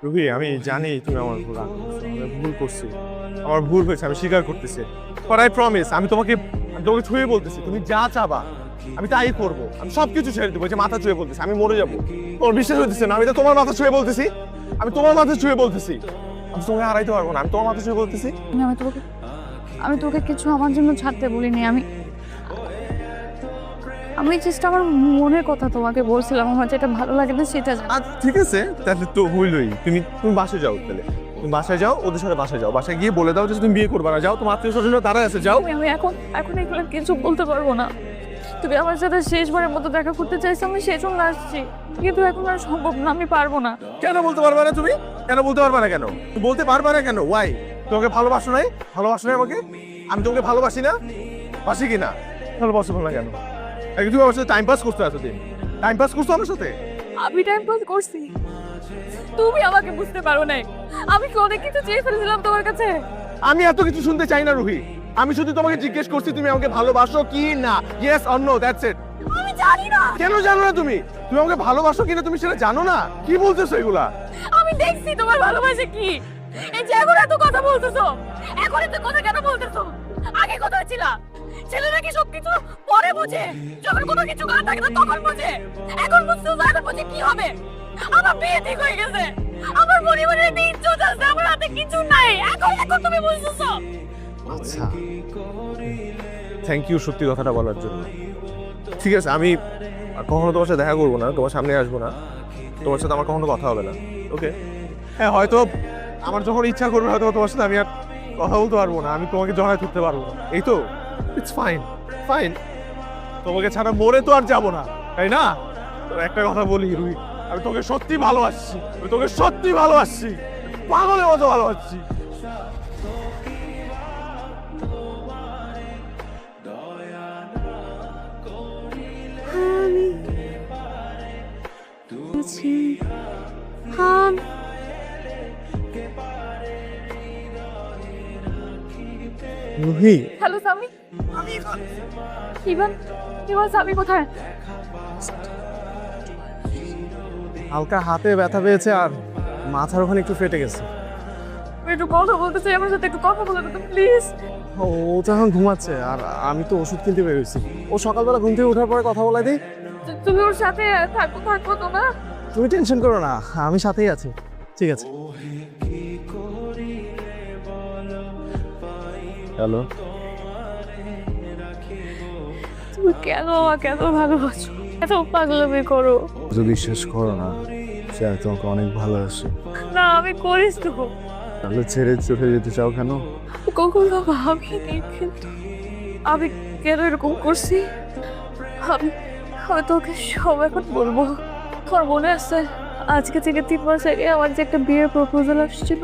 রুহি, আমি জানি তুমি আমার উপর রাগ করছো, আমি ভুল করছি, আমার ভুল হয়েছে, আমি স্বীকার করতেছি। বাট আই প্রমিস, আমি তোমাকে ছুঁয়ে বলতেছি, তুমি যা চাবা আমি তাই করবো। আমি সবকিছু ছেড়ে দেবো, যে মাথা ছুঁয়ে বলতেছি আমি মরে যাবো। তোমার বিশ্বাস হইতেছে না? আমি তো তোমার মাথা ছুঁয়ে বলতেছি, আমি তোমার মাথা ছুঁয়ে বলতেছি, আমি তোমাকে হারাইতে পারবো না, আমি তোমার মাথা ছুঁয়ে বলতেছি। আমি তোকে কিছু আমার জন্য ছাড়তে বলিনি। আমি আমি জাস্ট আমার মনের কথা তোমাকে বলছিলাম, আমার যেটা ভালো লাগে না সেটা আচ্ছা ঠিক আছে, তাহলে তো হইলই। তুমি তুমি বাসায় যাও, তাহলে তুমি বাসায় যাও, ওদের সাথে বাসায় যাও, বাসায় গিয়ে বলে দাও যে তুমি বিয়ে করবে না। যাও, তোমার আত্মীয় স্বজনরা তারা আছে, যাও। আমি এখন এখন এগুলো কিছু বলতে পারবো না। তুমি আমার সাথে শেষবারের মতো দেখা করতে চাইছো, আমি সেই জন্য আসছি, কিন্তু এখন আর সম্ভব না, আমি পারবো না। কেন বলতে পারবে না তুমি? কেন বলতে পারবে না? কেন তুমি বলতে পারবে না কেন? ওয়াই? তোমাকে ভালোবাসো নাই? ভালোবাসো নাই আমাকে? আমি তোমাকে ভালোবাসি না? বাসি কি না? ভালোবাসো না কেন? তুমি আমার সাথে টাইম পাস করছো, এতদিন টাইম পাস করছো আমার সাথে। আমি টাইম পাস করছি, তুমি আমাকে বুঝতে পারো নাই। আমি কি অনেক কিছু চেয়ে ফেলেছিলাম তোমার কাছে? আমি এত কিছু শুনতে চাই না রুহি, আমি শুধু তোমাকে জিজ্ঞেস করছি তুমি আমাকে ভালোবাসো কি না। Yes or no, that's it. আমি জানি না। কেন জানো না তুমি? তুমি আমাকে ভালোবাসো কিনা তুমি সেটা জানো না? কি বলতেছো এগুলা? আমি দেখছি তোমার ভালোবাসা কি। এই যে এখন এত কথা বলতেছো, এখন এত কথা কেন বলতেছো? আগে কোথায় ছিলা? ছেলে নাকি সবকিছু পরে বুঝে, যখন কোনো কিছু না থাকে না তখন বুঝে। এখন বুঝছো, এখন বুঝে কি হবে? আমার বিয়ে ঠিক হয়ে গেছে, আমার পরিবারের দিন চলছে, আমার হাতে কিছু নাই। এখন এখন তুমি বুঝতেছো? আচ্ছা, থ্যাংক ইউ সত্যি কথাটা বলার জন্য। ঠিক আছে, আমি আর কখনো তোমার সাথে দেখা করবো না, তোমার সামনে আসবো না, তোমার সাথে আমার কখনো কথা হবে না। ওকে? হ্যাঁ, হয়তো আমার যখন ইচ্ছা করবে হয়তো তোমার সাথে আমি আর কথা বলতে পারবো না, আমি তোমাকে জড়ায় ধরতে পারবো না, এই তো। It's fine, fine. তোমাকে ছাড়া মরে তো আর যাবো না, তাই না? তো একটা কথা বলি রুহি, আমি তোকে সত্যি ভালোবাসছি, আমি তোকে সত্যি ভালোবাসছি, পাগলের মতো ভালোবাসছি। রুহি, হ্যালো সামি। ইভান, ইভান, সামি কোথায়? হালকা হাতে ব্যথা পেয়েছে আর মাথার ওখানে একটু ফেটে গেছে। আমি একটু কথা বলতে চাই, আমার সাথে একটু কথা বলে দাও প্লিজ। ও তো এখন ঘুমাচ্ছে আর আমি তো ওষুধ কিনতে বেরোইছি। ও সকালবেলা ঘুম থেকে ওঠার পরে কথা বলাই দিই। তুমি ওর সাথে থাকো, থাকো তো না? তুমি টেনশন করো না, আমি সাথেই আছি। ঠিক আছে। হ্যালো। তুমি কেন আমাকে এত ভালোবাসো, এত পাগলামি করো? যদি বিশ্বাস করো না সে আমি তোমাকে অনেক ভালোবাসি। না, আমি করিস তো। তাহলে ছেড়ে চলে যেতে চাও কেন? কখনো ভাবিনি, কিন্তু আমি কেন এরকম করছি? আমি আমি তোকে সব এখন বলবো। তোর মনে আছে আজকে থেকে 3 মাস আগে আমার যে একটা বিয়ের প্রপোজাল আসছিল?